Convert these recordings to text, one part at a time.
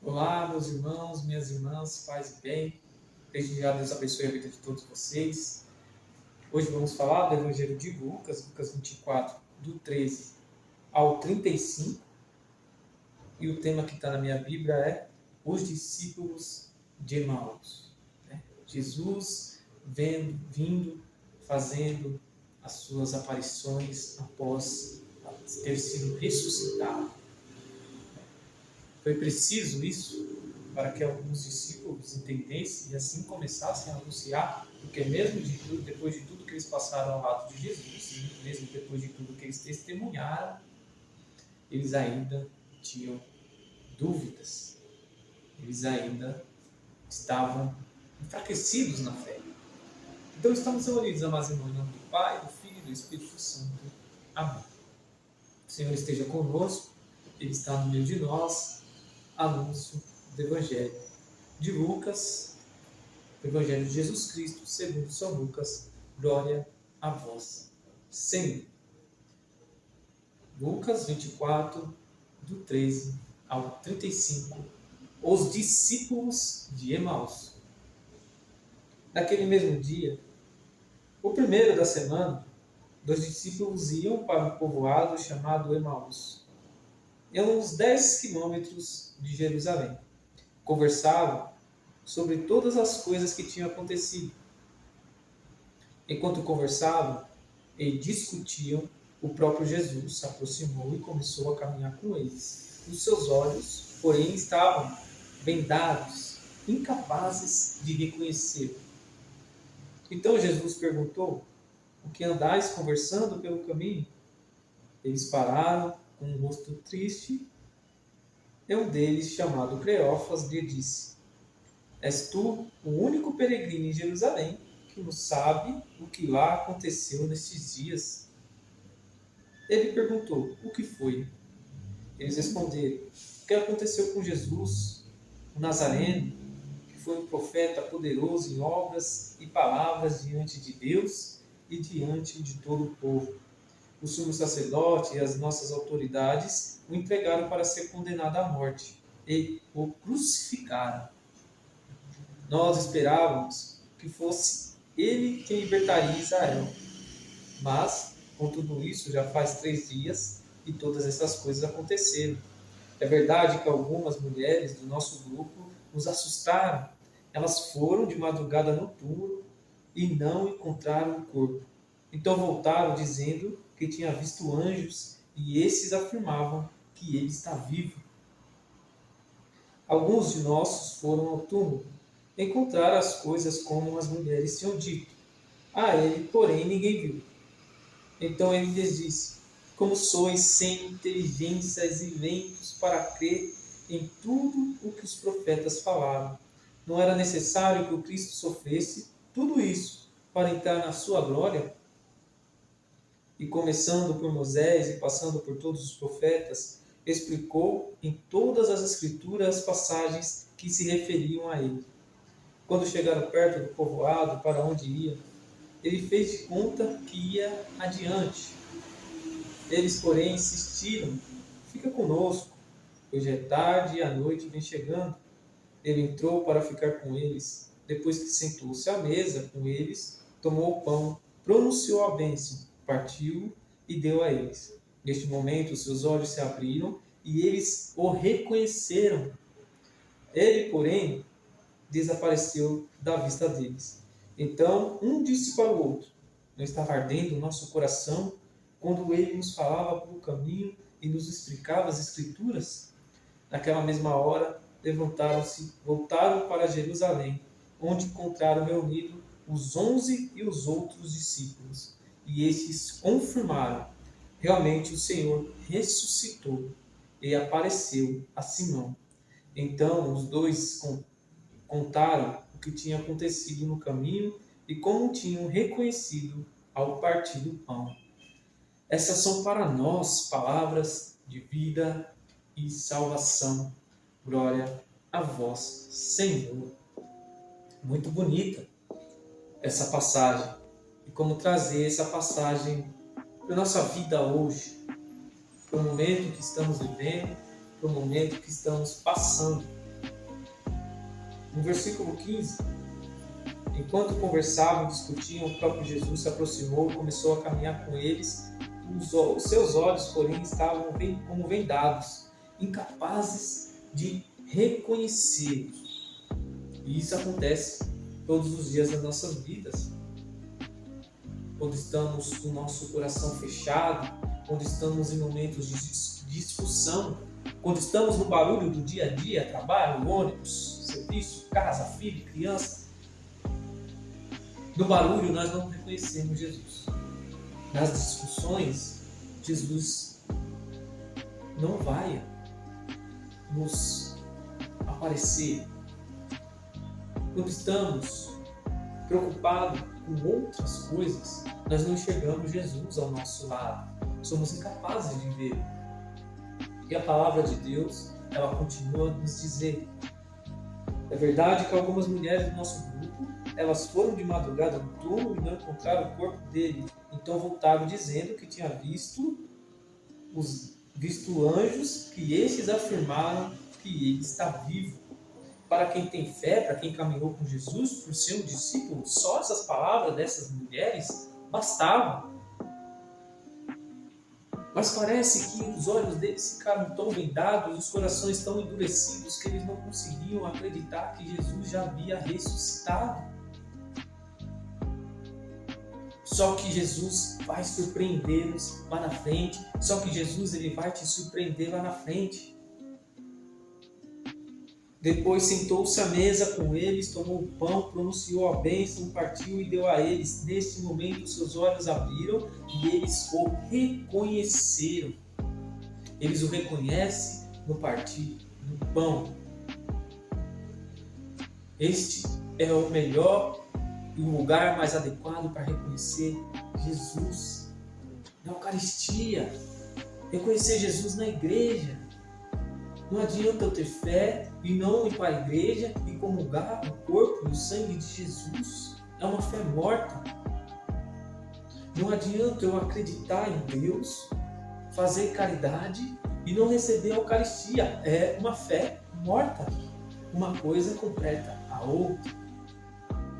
Olá, meus irmãos, minhas irmãs, paz e bem. Desde já Deus abençoe a vida de todos vocês. Hoje vamos falar do Evangelho de Lucas, Lucas 24, do 13 ao 35. E o tema que está na minha Bíblia é os discípulos de Emaús. Jesus vindo, fazendo as suas aparições após ter sido ressuscitado. Foi preciso isso para que alguns discípulos entendessem e assim começassem a anunciar, porque mesmo depois de tudo que eles passaram ao lado de Jesus, e mesmo depois de tudo que eles testemunharam, eles ainda tinham dúvidas, eles ainda estavam enfraquecidos na fé. Então estamos reunidos, amados irmãos, em nome do Pai, do Filho e do Espírito Santo. Amém. O Senhor esteja conosco, Ele está no meio de nós. Anúncio do Evangelho de Lucas, o Evangelho de Jesus Cristo, segundo São Lucas. Glória a vós, Senhor. Lucas 24, do 13 ao 35. Os discípulos de Emaús. Naquele mesmo dia, o primeiro da semana, dois discípulos iam para um povoado chamado Emaús, a uns 10 quilômetros de Jerusalém. Conversavam sobre todas as coisas que tinham acontecido. Enquanto conversavam e discutiam, o próprio Jesus se aproximou e começou a caminhar com eles. Os seus olhos, porém, estavam vendados, incapazes de reconhecê-lo. Então Jesus perguntou: o que andais conversando pelo caminho? Eles pararam com um rosto triste. E um deles, chamado Cleófas, lhe disse: és tu o único peregrino em Jerusalém que não sabe o que lá aconteceu nestes dias? Ele perguntou: o que foi? Eles responderam: o que aconteceu com Jesus, o Nazareno, que foi um profeta poderoso em obras e palavras diante de Deus e diante de todo o povo. O sumo sacerdote e as nossas autoridades o entregaram para ser condenado à morte e o crucificaram. Nós esperávamos que fosse ele quem libertaria Israel. Mas, com tudo isso, já faz 3 dias e todas essas coisas aconteceram. É verdade que algumas mulheres do nosso grupo nos assustaram. Elas foram de madrugada no túmulo e não encontraram o corpo. Então voltaram dizendo que tinha visto anjos e esses afirmavam que ele está vivo. Alguns de nós foram ao túmulo, encontraram as coisas como as mulheres tinham dito. A ele, porém, ninguém viu. Então ele lhes disse: como sois sem inteligências e lentos para crer em tudo o que os profetas falaram. Não era necessário que o Cristo sofresse tudo isso para entrar na sua glória? E começando por Moisés e passando por todos os profetas, explicou em todas as escrituras as passagens que se referiam a ele. Quando chegaram perto do povoado para onde ia, ele fez de conta que ia adiante. Eles, porém, insistiram: fica conosco, pois já é tarde e a noite vem chegando. Ele entrou para ficar com eles. Depois que sentou-se à mesa com eles, tomou o pão, pronunciou a bênção, partiu e deu a eles. Neste momento, seus olhos se abriram e eles o reconheceram. Ele, porém, desapareceu da vista deles. Então, um disse para o outro: não estava ardendo o nosso coração quando ele nos falava pelo caminho e nos explicava as Escrituras? Naquela mesma hora, levantaram-se, voltaram para Jerusalém, onde encontraram reunidos os 11 e os outros discípulos. E estes confirmaram: realmente o Senhor ressuscitou e apareceu a Simão. Então os dois contaram o que tinha acontecido no caminho e como tinham reconhecido ao partir do pão. Essas são para nós palavras de vida e salvação. Glória a vós, Senhor. Muito bonita essa passagem. E como trazer essa passagem para a nossa vida hoje, para o momento que estamos vivendo, para o momento que estamos passando. No versículo 15, enquanto conversavam e discutiam, o próprio Jesus se aproximou e começou a caminhar com eles. Os seus olhos, porém, estavam como vendados, incapazes de reconhecê-los. E isso acontece todos os dias das nossas vidas. Quando estamos com o nosso coração fechado, quando estamos em momentos de discussão, quando estamos no barulho do dia a dia, trabalho, ônibus, serviço, casa, filho, criança. No barulho nós não reconhecemos Jesus. Nas discussões, Jesus não vai nos aparecer. Quando estamos preocupados com outras coisas, nós não enxergamos Jesus ao nosso lado. Somos incapazes de ver. E a palavra de Deus, ela continua a nos dizer. É verdade que algumas mulheres do nosso grupo, elas foram de madrugada no túmulo e não encontraram o corpo dele. Então voltaram dizendo que tinha visto anjos, que estes afirmaram que ele está vivo. Para quem tem fé, para quem caminhou com Jesus, por ser um discípulo, só essas palavras dessas mulheres bastavam. Mas parece que os olhos deles ficaram tão vendados, os corações tão endurecidos, que eles não conseguiam acreditar que Jesus já havia ressuscitado. Só que Jesus vai surpreendê-los lá na frente. Só que Jesus ele vai te surpreender lá na frente. Depois sentou-se à mesa com eles, tomou o pão, pronunciou a bênção, partiu e deu a eles. Neste momento seus olhos abriram e eles o reconheceram. Eles o reconhecem no partir do pão. Este é o melhor e o lugar mais adequado para reconhecer Jesus na Eucaristia. Reconhecer Jesus na igreja. Não adianta eu ter fé e não ir para a igreja e comungar o corpo e o sangue de Jesus. É uma fé morta. Não adianta eu acreditar em Deus, fazer caridade e não receber a Eucaristia. É uma fé morta. Uma coisa completa a outra.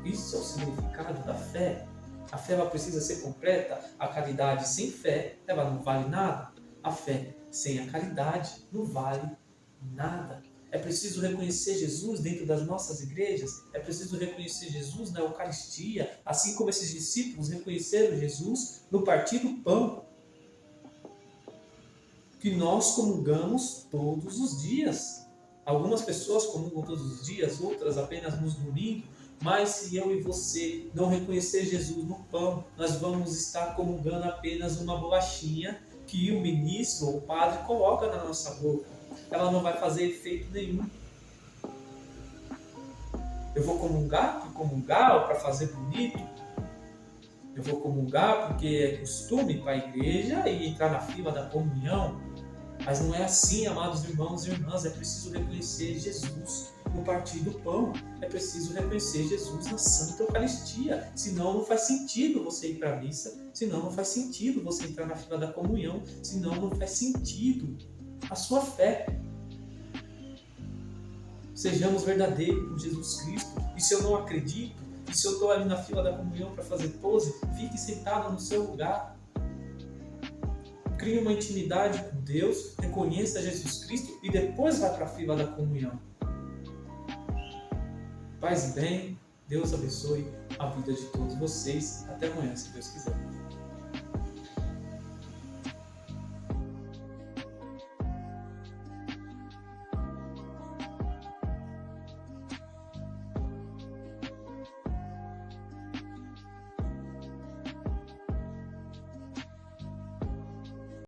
Isso é o significado da fé. A fé ela precisa ser completa. A caridade sem fé ela não vale nada. A fé sem a caridade não vale nada. É preciso reconhecer Jesus dentro das nossas igrejas. É preciso reconhecer Jesus na Eucaristia. Assim como esses discípulos reconheceram Jesus no partir do pão. Que nós comungamos todos os dias. Algumas pessoas comungam todos os dias, outras apenas nos domingos. Mas se eu e você não reconhecer Jesus no pão, nós vamos estar comungando apenas uma bolachinha que o ministro ou o padre coloca na nossa boca. Ela não vai fazer efeito nenhum. Eu vou comungar por comungar ou para fazer bonito. Eu vou comungar porque é costume ir para a igreja e entrar na fila da comunhão. Mas não é assim, amados irmãos e irmãs. É preciso reconhecer Jesus no partir do pão. É preciso reconhecer Jesus na Santa Eucaristia. Senão não faz sentido você ir para a missa. Senão não faz sentido você entrar na fila da comunhão. Senão não faz sentido a sua fé. Sejamos verdadeiros com Jesus Cristo. E se eu não acredito, e se eu estou ali na fila da comunhão para fazer pose, fique sentado no seu lugar. Crie uma intimidade com Deus, reconheça Jesus Cristo e depois vá para a fila da comunhão. Paz e bem, Deus abençoe a vida de todos vocês. Até amanhã, se Deus quiser.